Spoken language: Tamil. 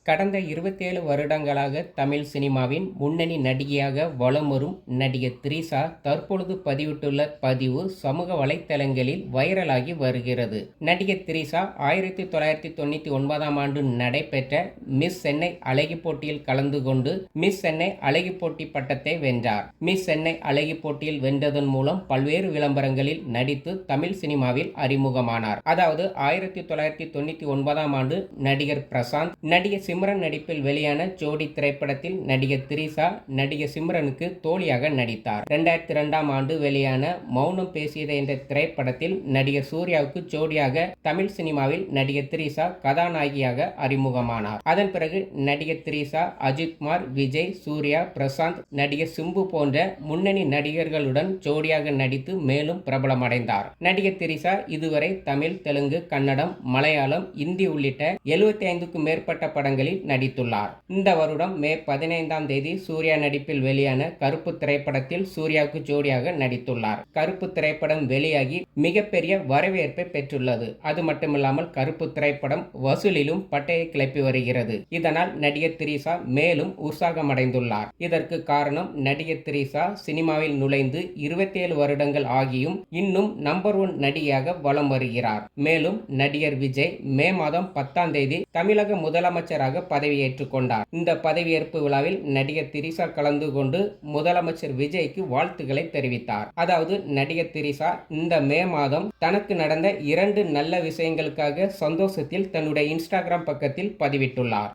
கடந்த 27 வருடங்களாக தமிழ் சினிமாவின் முன்னணி நடிகையாக வலம் வரும் நடிகர் த்ரிஷா தற்பொழுது பதிவிட்டுள்ள பதிவு சமூக வலைத்தளங்களில் வைரலாகி வருகிறது. நடிகர் த்ரிஷா 1999ஆம் ஆண்டு நடைபெற்ற மிஸ் சென்னை அழகி போட்டியில் கலந்து கொண்டு மிஸ் சென்னை அழகி போட்டி பட்டத்தை வென்றார். மிஸ் சென்னை அழகி போட்டியில் வென்றதன் மூலம் பல்வேறு விளம்பரங்களில் நடித்து தமிழ் சினிமாவில் அறிமுகமானார். அதாவது 1999ஆம் ஆண்டு நடிகர் பிரசாந்த், நடிகர் சிம்ரன் நடிப்பில் வெளியான ஜோடி திரைப்படத்தில் நடிகர் த்ரிஷா நடிகர் சிம்ரனுக்கு தோழியாக நடித்தார். 2002ஆம் ஆண்டு வெளியான மௌனம் பேசியது என்ற திரைப்படத்தில் நடிகர் சூர்யாவுக்கு ஜோடியாக தமிழ் சினிமாவில் நடிகர் த்ரிஷா கதாநாயகியாக அறிமுகமானார். அதன் பிறகு நடிகர் த்ரிஷா அஜித்குமார், விஜய், சூர்யா, பிரசாந்த், நடிகர் சிம்பு போன்ற முன்னணி நடிகர்களுடன் ஜோடியாக நடித்து மேலும் பிரபலமடைந்தார். நடிகர் த்ரிஷா இதுவரை தமிழ், தெலுங்கு, கன்னடம், மலையாளம், இந்தி உள்ளிட்ட 75க்கும் மேற்பட்ட படங்களில் நடித்துள்ளார். இந்த வருடம் மே 15ஆம் தேதி சூர்யா நடிப்பில் வெளியான கருப்பு திரைப்படத்தில் சூர்யாவுக்கு ஜோடியாக நடித்துள்ளார். கருப்பு திரைப்படம் வெளியாகி மிகப்பெரிய வரவேற்பை பெற்றுள்ளது. அது மட்டுமில்லாமல் கருப்பு திரைப்படம் வசூலிலும் பட்டையை கிளப்பி வருகிறது. இதனால் நடிகர் த்ரிஷா மேலும் உற்சாகமடைந்துள்ளார். இதற்கு காரணம் நடிகர் த்ரிஷா சினிமாவில் நுழைந்து 27 வருடங்கள் ஆகியும் இன்னும் நம்பர் 1 நடிகையாக வலம் வருகிறார். மேலும் நடிகர் விஜய் மே மாதம் 10ஆம் தேதி தமிழக முதலமைச்சராக பதவியேற்றுக் கொண்டார். இந்த பதவியேற்பு விழாவில் நடிகர் த்ரிஷா கலந்து கொண்டு முதலமைச்சர் விஜய்க்கு வாழ்த்துக்களை தெரிவித்தார். அதாவது நடிகர் த்ரிஷா இந்த மே மாதம் தனக்கு நடந்த 2 நல்ல விஷயங்களுக்காக சந்தோஷத்தில் தன்னுடைய இன்ஸ்டாகிராம் பக்கத்தில் பதிவிட்டுள்ளார்.